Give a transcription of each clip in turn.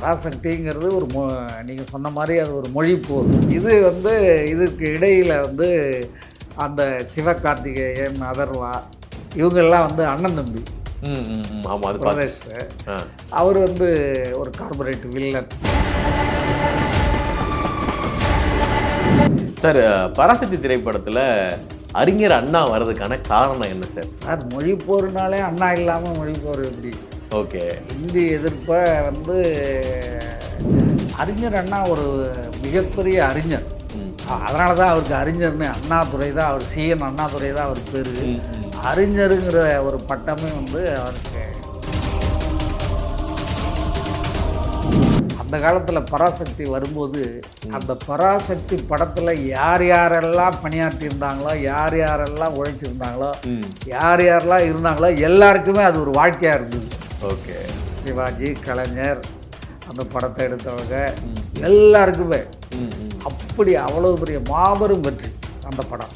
பராசக்திங்கிறது ஒரு நீங்கள் சொன்ன மாதிரி அது ஒரு மொழி போர். இது இதுக்கு இடையில் அந்த சிவகார்த்திகேயன், அதர்வா இவங்கெல்லாம் அண்ணன் தம்பி. ஆமாம், அது பிரதேஷ் அவர் ஒரு கார்பரேட் வில்லன். சார், பராசக்தி திரைப்படத்தில் அறிஞர் அண்ணா வர்றதுக்கான காரணம் என்ன சார்? சார், மொழி போர்னாலே அண்ணா இல்லாமல் மொழி போர் எப்படி? ஓகே, இந்தி எதிர்ப்பை அறிஞர் அண்ணா ஒரு மிகப்பெரிய அறிஞர். அதனால தான் அவருக்கு அறிஞர்னு அண்ணாதுரை தான் அவர், சிஎன் அண்ணாதுரை தான் அவர் பேர். அறிஞருங்கிற ஒரு பட்டமே அவருக்கு. அந்த காலத்தில் பராசக்தி வரும்போது அந்த பராசக்தி படத்தில் யார் யாரெல்லாம் பணியாற்றியிருந்தாங்களோ, யார் யாரெல்லாம் உழைச்சிருந்தாங்களோ, யார் யாரெல்லாம் இருந்தாங்களோ எல்லாருக்குமே அது ஒரு வாழ்க்கையாக இருந்தது. ஓகே, சிவாஜி, கலைஞர், அந்த படத்தை எடுத்தவங்க எல்லாருக்குமே அப்படி அவ்வளோ பெரிய மாபெரும் வெற்றி அந்த படம்.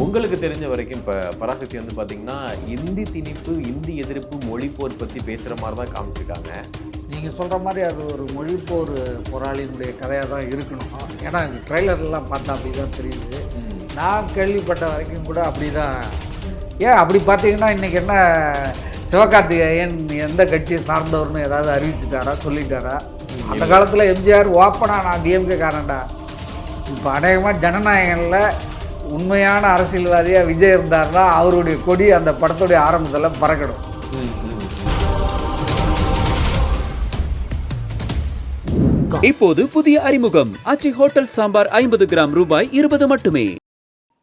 உங்களுக்கு தெரிஞ்ச வரைக்கும் இப்போ பராசக்தி பார்த்தீங்கன்னா இந்தி திணிப்பு, இந்தி எதிர்ப்பு, மொழிப்போர் பற்றி பேசுகிற மாதிரி தான் காமிச்சிருக்காங்க. நீங்கள் சொல்கிற மாதிரி அது ஒரு மொழிப்போர் போராளியினுடைய கதையாக தான் இருக்கணும். ஏன்னா ட்ரெய்லர்லாம் பார்த்தா அப்படி தான் தெரியுது. நான் கேள்விப்பட்ட வரைக்கும் கூட அப்படி தான். ஏன் அப்படி பார்த்தீங்கன்னா இன்றைக்கி என்ன சிவகார்த்திகேயன் எந்த கட்சியை சார்ந்தவர்னு ஏதாவது அறிவிச்சிட்டாரா, சொல்லிட்டாரா? அந்த காலத்தில் எம்ஜிஆர் ஓப்பனா நான் டிஎம்கே காரண்டா. இப்போ அநேகமாக ஜனநாயகனில் உண்மையான அரசியல்வாதியாக விஜய் இருந்தார்னா அவருடைய கொடி அந்த படத்துடைய ஆரம்பத்தில் பறக்கணும். இப்போது புதிய அறிமுகம் ஆச்சி ஹோட்டல் சாம்பார் 50 கிராம் ரூபாய் 20 மட்டுமே.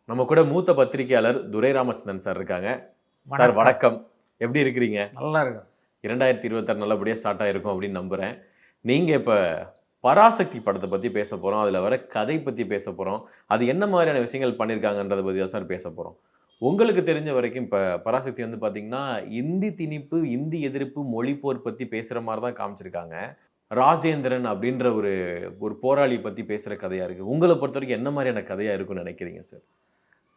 நம்ம கூட மூத்த பத்திரிகையாளர் துரை ராமச்சந்திரன் சார் இருக்காங்க. சார் வணக்கம், எப்படி இருக்கிறீங்க? நல்லா இருக்கும். 2026 நல்லபடியாக ஸ்டார்ட் ஆகிருக்கும் அப்படின்னு நம்புகிறேன். நீங்கள் இப்போ பராசக்தி படத்தை பற்றி பேச போகிறோம், அதில் வர கதை பற்றி பேச போகிறோம், அது என்ன மாதிரியான விஷயங்கள் பண்ணியிருக்காங்கன்றதை பற்றி தான் சார் பேச போகிறோம். உங்களுக்கு தெரிஞ்ச வரைக்கும் இப்போ பராசக்தி பார்த்தீங்கன்னா இந்தி திணிப்பு, இந்தி எதிர்ப்பு, மொழிப்போர் பற்றி பேசுகிற மாதிரி தான் காமிச்சிருக்காங்க. ராஜேந்திரன் அப்படின்ற ஒரு போராளி பற்றி பேசுகிற கதையாக இருக்குது. உங்களை பொறுத்த வரைக்கும் என்ன மாதிரியான கதையாக இருக்குன்னு நினைக்கிறீங்க சார்?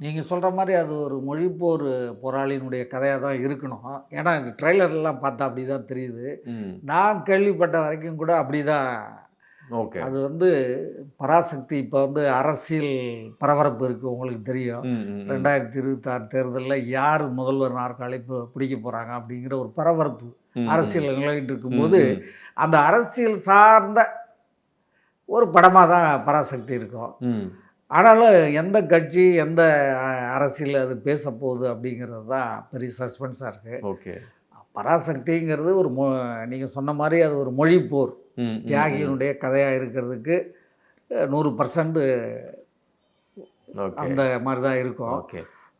நீங்கள் சொல்கிற மாதிரி அது ஒரு மொழிப்போர் போராளியினுடைய கதையாக தான் இருக்கணும். ஏன்னா ட்ரெய்லர்லாம் பார்த்தா அப்படி தான் தெரியுது. நான் கேள்விப்பட்ட வரைக்கும் கூட அப்படி தான். ஓகே, அது பராசக்தி இப்போ அரசியல் பரபரப்பு இருக்குது, உங்களுக்கு தெரியும். 2026 தேர்தலில் யார் முதல்வர் நாற்காலி பிடிக்க போகிறாங்க அப்படிங்கிற ஒரு பரபரப்பு அரசியல் நிலவிட்டு இருக்கும்போது அந்த அரசியல் சார்ந்த ஒரு படமாக தான் பராசக்தி இருக்கும். ஆனாலும் எந்த கட்சி, எந்த அரசியல் அது பேச போகுது அப்படிங்கிறது தான் பெரிய சஸ்பென்ஸாக இருக்குது. ஓகே, பராசக்திங்கிறது ஒரு நீங்கள் சொன்ன மாதிரி அது ஒரு மொழிப்போர் தியாகியினுடைய கதையாக இருக்கிறதுக்கு 100% அந்த மாதிரி தான் இருக்கும்.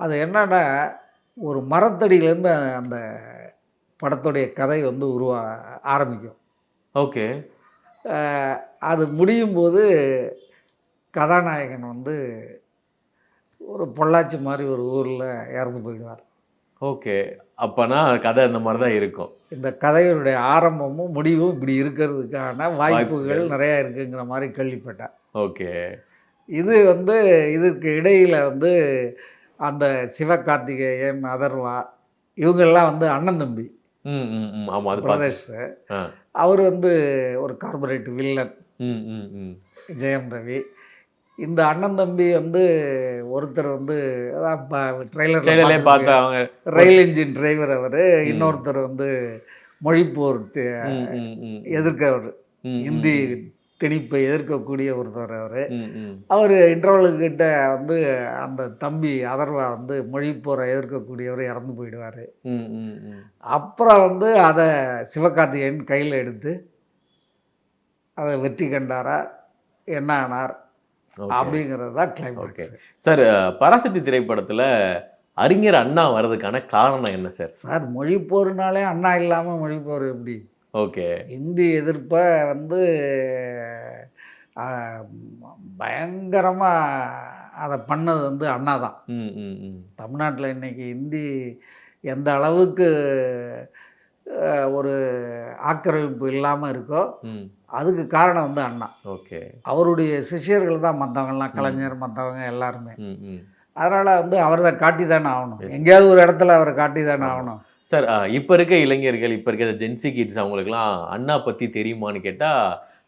அது என்னன்னா, ஒரு மரத்தடியிலேருந்து அந்த படத்துடைய கதை ஆரம்பிக்கும். ஓகே, அது முடியும் போது கதாநாயகன் ஒரு பொள்ளாச்சி மாதிரி ஒரு ஊரில் இறந்து போயிடுவார். ஓகே, அப்போனா கதை இந்த மாதிரி தான் இருக்கும். இந்த கதையுடைய ஆரம்பமும் முடிவும் இப்படி இருக்கிறதுக்கான வாய்ப்புகள் நிறையா இருக்குங்கிற மாதிரி கேள்விப்பட்டேன். ஓகே, இது இதுக்கு இடையில் அந்த சிவகார்த்திகேயன், அதர்வா இவங்கெல்லாம் அண்ணன் தம்பி. ஆமாம், அது பிரதேஷ் அவர் ஒரு கார்பரேட் வில்லன். ஜெயம் ரவி. இந்த அண்ணன் தம்பி ஒருத்தர் ட்ரெய்லர் பார்த்தாங்க, ரயில் இன்ஜின் டிரைவர் அவர். இன்னொருத்தர் மொழிப்போர் எதிர்க்கிறவர், இந்தி திணிப்பை எதிர்க்கக்கூடிய ஒருத்தர் அவர் இன்டர்வலுக்கிட்ட அந்த தம்பி அதர்வா மொழிப்போரை எதிர்க்கக்கூடியவர் இறந்து போயிடுவார். அப்புறம் அதை சிவகார்த்திகேயன் கையில் எடுத்து அதை வெற்றி கண்டாரா, என்ன ஆனார் அப்படிங்கிறது தான் கிளைமாக்ஸ். சார், பராசக்தி திரைப்படத்தில் அறிஞர் அண்ணா வர்றதுக்கான காரணம் என்ன சார்? சார், மொழிப்போர்னாலே அண்ணா இல்லாமல் மொழிப்போர் எப்படி? ஓகே, இந்தி எதிர்ப்பை பயங்கரமாக அதை பண்ணது அண்ணா தான். தமிழ்நாட்டில் இன்றைக்கி இந்தி எந்த அளவுக்கு ஒரு ஆக்கிரமிப்பு இல்லாமல் இருக்கோ அதுக்கு காரணம் அண்ணா. ஓகே, அவருடைய சிஷியர்கள் தான் மற்றவங்கலாம், கலைஞர் மற்றவங்க எல்லாருமே. அதனால் அவர் தான் காட்டி தானே ஆகணும். எங்கேயாவது ஒரு இடத்துல அவரை காட்டி தானே ஆகணும். சார் இப்போ இருக்க இளைஞர்கள், இப்போ இருக்க ஜென்சி கிட்ஸ் அவங்களுக்குலாம் அண்ணா பற்றி தெரியுமான்னு கேட்டால்,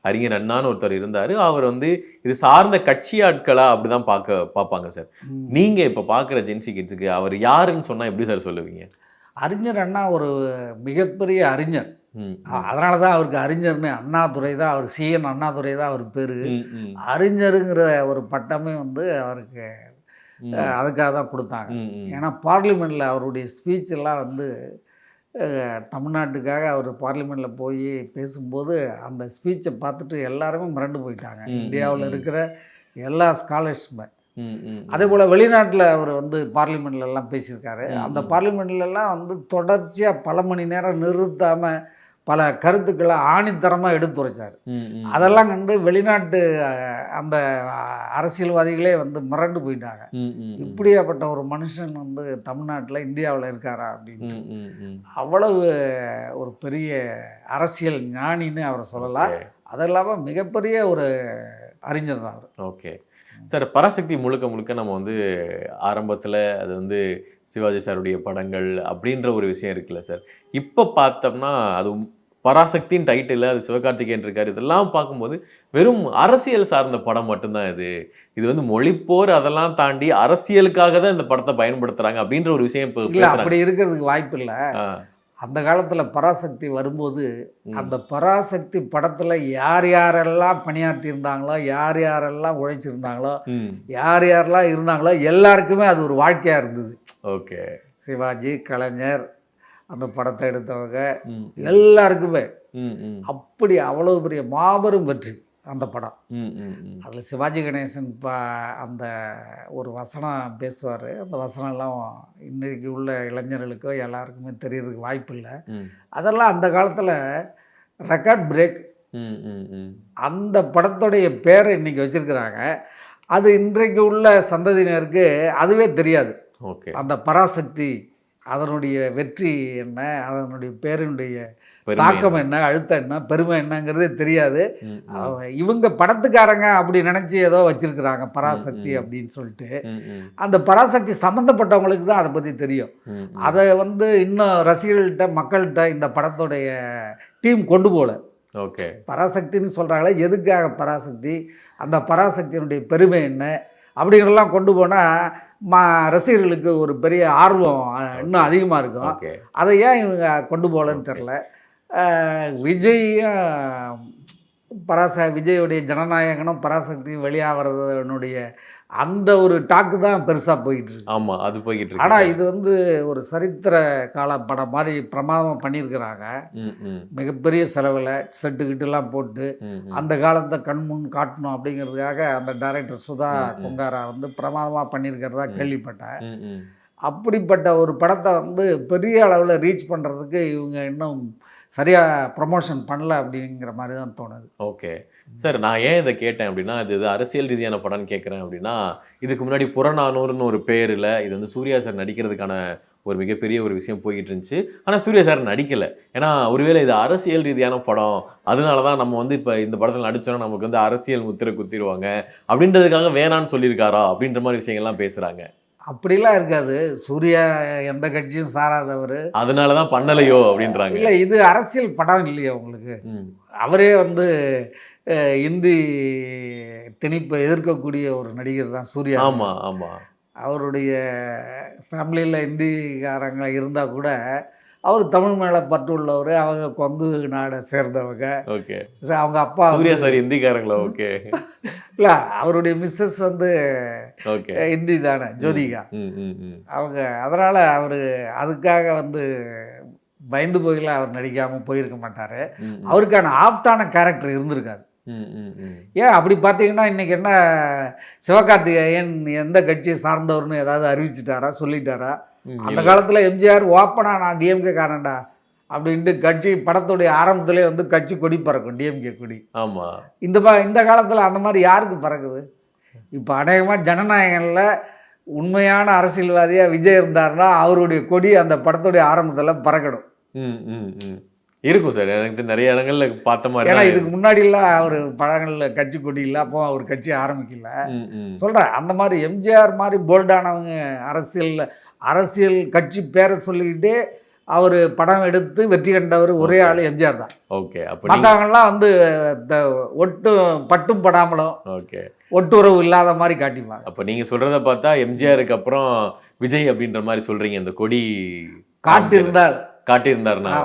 அறிஞர் அண்ணான்னு ஒருத்தர் இருந்தார். அவர் வந்து இது சார்ந்த கட்சி ஆட்களா அப்படிதான் பார்ப்பாங்க சார். நீங்கள் இப்போ பார்க்குற ஜென்சி கிட்ஸுக்கு அவர் யாருன்னு சொன்னால் எப்படி சார் சொல்லுவீங்க? அறிஞர் அண்ணா ஒரு மிகப்பெரிய அறிஞர். ம், அதனால தான் அவருக்கு அறிஞர்னு அண்ணாதுரை தான் அவர் சிஎன் அண்ணாதுரை தான் அவர் பேர். ம், ம், அறிஞருங்கிற ஒரு பட்டமே வந்து அவருக்கு ம், அதுக்காக தான் கொடுத்தாங்க. ம், ம். ஏன்னா பார்லிமெண்ட்டில் அவருடைய ஸ்பீச் எல்லாம் வந்து தமிழ்நாட்டுக்காக அவர் பார்லிமெண்ட்டில் போய் பேசும்போது அந்த ஸ்பீச்சை பார்த்துட்டு எல்லாருமே மிரண்டு போயிட்டாங்க. இந்தியாவில் இருக்கிற எல்லா ஸ்காலர்ஸுமே. ம், ம், அதே போல் வெளிநாட்டில் அவர் வந்து பார்லிமெண்ட்லலாம் பேசியிருக்காரு. அந்த பார்லிமெண்ட்லலாம் வந்து தொடர்ச்சியாக பல மணி நேரம் நிறுத்தாமல் பல கருத்துக்களை ஆணித்தரமாக எடுத்துரைச்சார். ம், ம். அதெல்லாம் கண்டு வெளிநாட்டு அந்த அரசியல்வாதிகளே வந்து மிரண்டு போயிட்டாங்க. ம், ம், ம். இப்படியாப்பட்ட ஒரு மனுஷன் வந்து தமிழ்நாட்டில் இந்தியாவில் இருக்காரா அப்படின்னு. ம், ம், ம். அவ்வளவு ஒரு பெரிய அரசியல் ஞானின்னு அவரை சொல்லலாம். Okay. அது இல்லாமல் மிகப்பெரிய ஒரு அறிஞர் தான் அவர். Okay sir. பராசக்தி முழுக்க முழுக்க நம்ம வந்து ஆரம்பத்தில் அது வந்து சிவாஜி சாருடைய படங்கள் அப்படின்ற ஒரு விஷயம் இருக்குல்ல சார். இப்போ பார்த்தோம்னா அது பராசக்தியின் டைட்டில் அது சிவகார்த்திகேயன் இருக்காரு. இதெல்லாம் பார்க்கும்போது வெறும் அரசியல் சார்ந்த படம் மட்டும்தான் இது. இது வந்து மொழிப்போர் அதெல்லாம் தாண்டி அரசியலுக்காக தான் இந்த படத்தை பயன்படுத்துறாங்க அப்படின்ற ஒரு விஷயம் இப்போ இல்லை, அப்படி இருக்கிறதுக்கு வாய்ப்பு இல்லை. ஆ. அந்த காலத்தில் பராசக்தி வரும்போது அந்த பராசக்தி படத்தில் யார் யாரெல்லாம் பணியாற்றியிருந்தாங்களோ, யார் யாரெல்லாம் உழைச்சிருந்தாங்களோ, ம். யார் யாரெல்லாம் இருந்தாங்களோ எல்லாருக்குமே அது ஒரு வாழ்க்கையாக இருந்தது. ஓகே. சிவாஜி, கலைஞர், அந்த படத்தை எடுத்தவங்க ம். எல்லாருக்குமே ம், ம். அப்படி அவ்வளோ பெரிய மாபெரும் வெற்றி அந்த படம். ம், ம், ம். அதில் சிவாஜி கணேசன் அந்த ஒரு வசனம் பேசுவார். அந்த வசனம்லாம் இன்றைக்கு உள்ள இளைஞர்களுக்கோ எல்லாருக்குமே தெரியறதுக்கு வாய்ப்பு இல்லை. ம். அதெல்லாம் அந்த காலத்தில் ரெக்கார்ட் பிரேக். ம், ம், ம். அந்த படத்துடைய பேரை இன்றைக்கி வச்சுருக்கிறாங்க. அது இன்றைக்கு உள்ள சந்ததியினருக்கு அதுவே தெரியாது. ஓகே. அந்த பராசக்தி அதனுடைய வெற்றி என்ன, அதனுடைய பேரினுடைய பெருமை தாக்கம் என்ன, அழுத்தம் என்ன, பெருமை என்னங்கிறதே தெரியாது. ம், ம். இவங்க படத்துக்காரங்க அப்படி நினச்சி ஏதோ வச்சிருக்கிறாங்க பராசக்தி ம். அப்படின்னு சொல்லிட்டு. ம், ம். அந்த பராசக்தி சம்மந்தப்பட்டவங்களுக்கு தான் அதை பற்றி தெரியும். ம், ம். அதை வந்து இன்னும் ரசிகர்கள்ட்ட மக்கள்கிட்ட இந்த படத்துடைய டீம் கொண்டு போகல. ஓகே. பராசக்தின்னு சொல்கிறாங்களே, எதுக்காக பராசக்தி, அந்த பராசக்தியினுடைய பெருமை என்ன அப்படிங்கிறதெல்லாம் கொண்டு போனால் ரசிகர்களுக்கு ஒரு பெரிய ஆர்வம் இன்னும் அதிகமாக இருக்கும். ஓகே. அதை ஏன் இவங்க கொண்டு போகலன்னு தெரில. விஜயும் விஜயுடைய ஜனநாயகனும் பராசக்தியும் வெளியாகிறதுனுடைய அந்த ஒரு டாக்கு தான் பெருசாக போயிட்டு இருக்கு. ஆமா, அது போய்கிட்டு இருக்கு. ஆனால் இது வந்து ஒரு சரித்திர கால படம் மாதிரி பிரமாதமாக பண்ணியிருக்கிறாங்க. ம், ம். மிகப்பெரிய செலவில் செட்டுக்கிட்டுலாம் போட்டு ம், ம். அந்த காலத்தை கண்முன் காட்டணும் அப்படிங்கிறதுக்காக அந்த டைரக்டர் சுதா கொங்காரா வந்து பிரமாதமாக பண்ணியிருக்கிறதா கேள்விப்பட்டேன். ம், ம். அப்படிப்பட்ட ஒரு படத்தை வந்து பெரிய அளவில் ரீச் பண்ணுறதுக்கு இவங்க இன்னும் சரியாக ப்ரமோஷன் பண்ணல அப்படிங்கிற மாதிரி தான் தோணுது. Okay sir. நான் ஏன் இதை கேட்டேன் அப்படின்னா, இது அரசியல் ரீதியான படம்னு கேட்குறேன் அப்படின்னா, இதுக்கு முன்னாடி புறநானூறுன்னு ஒரு பேரில் இது வந்து சூர்யா சார் நடிக்கிறதுக்கான ஒரு மிகப்பெரிய ஒரு விஷயம் போய்கிட்டு இருந்துச்சு. ஆனால் சூர்யா சார் நடிக்கலை. ஏன்னா ஒருவேளை இது அரசியல் ரீதியான படம், அதனால தான் நம்ம வந்து இப்போ இந்த படத்தில் நடித்தோன்னா நமக்கு வந்து அரசியல் முத்திரை குத்திடுவாங்க அப்படின்றதுக்காக வேணான்னு சொல்லியிருக்காரா அப்படின்ற மாதிரி விஷயங்கள்லாம் பேசுகிறாங்க. அப்படிலாம் இருக்காது. சூர்யா எந்த கட்சியும் சாராதவர், அதனால தான் பண்ணலையோ அப்படின்றாங்க. இல்லை இது அரசியல் படம் இல்லையா உங்களுக்கு. ம். அவரே வந்து இந்தி திணிப்பை எதிர்க்கக்கூடிய ஒரு நடிகர் தான் சூர்யா. ஆமாம், ஆமாம். அவருடைய ஃபேமிலியில் இந்திக்காரங்க இருந்தால் கூட அவர் தமிழ் மேலே பற்று உள்ளவர். அவங்க கொங்கு நாடை சேர்ந்தவங்க. ஓகே. அவங்க அப்பா சூர்யா சார் இந்திக்காரங்களா? ஓகே. இல்லை, அவருடைய மிஸ்ஸஸ் வந்து ஓகே. இந்தி தானே, ஜோதிகா. ம், ம், ம். அவங்க அதனால் அவர் அதுக்காக வந்து பயந்து போயிலாம் அவர் நடிக்காமல் போயிருக்க மாட்டார். ம், ம். அவருக்கான ஆப்டான கேரக்டர் இருந்திருக்காது. ம், ம், ம். ஏன் அப்படி பார்த்தீங்கன்னா இன்றைக்கி என்ன சிவகார்த்திகேயன் எந்த கட்சியை சார்ந்தவர்னு ஏதாவது அறிவிச்சிட்டாரா, சொல்லிட்டாரா? அந்த காலத்தில் எம்ஜிஆர் ஓப்பனாக நான் டிஎம்கே காரன்டா அப்படின்ட்டு கட்சி படத்துடைய ஆரம்பத்திலே வந்து கட்சி கொடி பறக்கும், டிஎம்கே கொடி. ஆமாம். இந்த காலத்தில் அந்த மாதிரி யாருக்கு பறக்குது? இப்போ அநேகமாக ஜனநாயகனில் உண்மையான அரசியல்வாதியாக விஜய் இருந்தார்னா அவருடைய கொடி அந்த படத்துடைய ஆரம்பத்தில் பறக்கணும். ம், ம், ம். இருக்கும் சார். எனக்கு நிறைய இடங்கள்ல பார்த்த மாதிரி. ஏன்னா இதுக்கு முன்னாடிலாம் அவர் படங்களில் கட்சி கொடி இல்லை, அப்போ அவர் கட்சி ஆரம்பிக்கல. சொல்கிறேன், அந்த மாதிரி எம்ஜிஆர் மாதிரி போல்டானவங்க அரசியல் கட்சி பேரை சொல்லிக்கிட்டே அவர் படம் எடுத்து வெற்றி கண்டவர் ஒரே ஆள் எம்ஜிஆர் தான். ஓகே. அப்ப மற்றவங்கெல்லாம் வந்து ஒட்டு பட்டும் படாமலும் ஓகே ஒட்டுறவு இல்லாத மாதிரி காட்டிப்பாங்க. அப்ப நீங்க சொல்றத பார்த்தா எம்ஜிஆருக்கு அப்புறம் விஜய் அப்படின்ற மாதிரி சொல்றீங்க. இந்த கொடி காட்டியிருந்தாருன்னா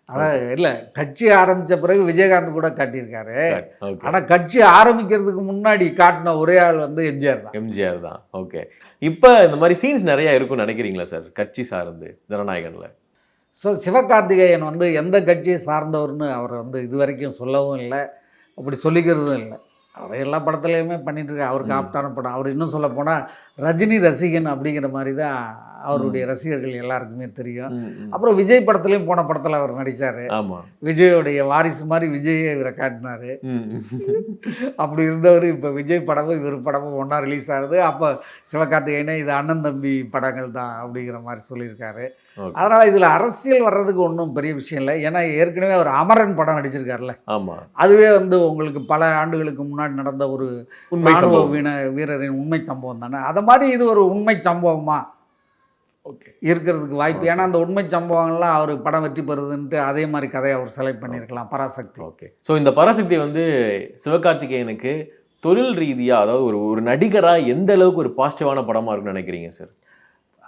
அதான் இல்லை, கட்சி ஆரம்பித்த பிறகு விஜயகாந்த் கூட காட்டியிருக்காரு. ஓகே. ஆனால் கட்சி ஆரம்பிக்கிறதுக்கு முன்னாடி காட்டின ஒரே ஆள் வந்து எம்ஜிஆர் தான். எம்ஜிஆர் தான். ஓகே. இப்போ இந்த மாதிரி சீன்ஸ் நிறைய இருக்கும்னு நினைக்கிறீங்களா சார் கட்சி சார்ந்து ஜனநாயகன்ல? ஸோ சிவகார்த்திகேயன் வந்து எந்த கட்சியை சார்ந்தவர்னு அவர் வந்து இது வரைக்கும் சொல்லவும் இல்லை, அப்படி சொல்லிக்கிறதும் இல்லை. அவர் எல்லா படத்துலையுமே பண்ணிட்டு இருக்காரு. அவருக்கு ஆப்டான படம். அவர் இன்னும் சொல்ல போனால் ரஜினி ரசிகன் அப்படிங்கிற மாதிரி தான் அவருடைய ரசிகர்கள் எல்லாருக்குமே தெரியும். அப்புறம் விஜய் படத்துலையும் போன படத்தில் அவர் நடித்தார். ஆமாம். விஜயோடைய வாரிசு மாதிரி விஜயை இவரை காட்டினார். அப்படி இருந்தவர் இப்போ விஜய் படமும் இவர் படமும் ஒன்றா ரிலீஸ் ஆகுது. அப்போ சிவகார்த்திகேயனே இது அண்ணன் தம்பி படங்கள் தான் அப்படிங்கிற மாதிரி சொல்லியிருக்காரு. அதனால் இதில் அரசியல் வர்றதுக்கு ஒன்றும் பெரிய விஷயம் இல்லை. ஏன்னா ஏற்கனவே அவர் அமரன் படம் நடிச்சிருக்காருல்ல. ஆமாம். அதுவே வந்து உங்களுக்கு பல ஆண்டுகளுக்கு முன்னாடி நடந்த ஒரு உண்மை சம்பவம், வீரரின் உண்மை சம்பவம் தானே. அது மாதிரி இது ஒரு உண்மை சம்பவமா ஓகே இருக்கிறதுக்கு வாய்ப்பு. ஏன்னா அந்த உண்மை சம்பவங்கள்லாம் அவர் படம் வெற்றி பெறுதுன்ட்டு அதே மாதிரி கதையை அவர் செலக்ட் பண்ணியிருக்கலாம். பராசக்தி. ஓகே. ஸோ இந்த பராசக்தி வந்து சிவகார்த்திகேயனுக்கு தொழில் ரீதியாக, அதாவது ஒரு நடிகராக எந்த அளவுக்கு ஒரு பாசிட்டிவான படமாக இருக்குன்னு நினைக்கிறீங்க சார்?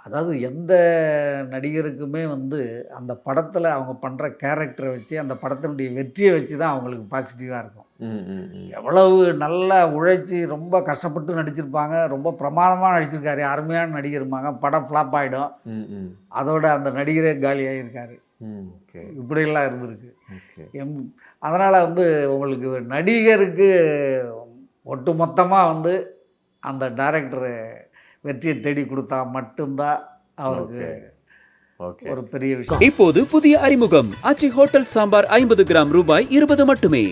அதாவது எந்த நடிகருக்குமே வந்து அந்த படத்தில் அவங்க பண்ணுற கேரக்டரை வச்சு அந்த படத்தினுடைய வெற்றியை வச்சு தான் அவங்களுக்கு பாசிட்டிவாக இருக்கும். எவ்வளவு நல்லா உழைச்சி ரொம்ப கஷ்டப்பட்டு நடிச்சிருப்பாங்க, ரொம்ப பிரமாதமாக நடிச்சிருக்காரு, அருமையான நடிகருமாங்க, படம் ஃப்ளாப் ஆகிடும், அதோட அந்த நடிகரே காலியாகிருக்காரு. இப்படியெல்லாம் இருந்திருக்கு. அதனால் வந்து உங்களுக்கு நடிகருக்கு ஒட்டு மொத்தமாக வந்து அந்த டைரக்டரு வெற்றியை தேடி கொடுத்தா மட்டும்தான் அவருக்கு ஒரு பெரிய விஷயம். இப்போது புதிய அறிமுகம் ஆச்சி ஹோட்டல் சாம்பார் 50 கிராம் ரூபாய் 20 மட்டுமே.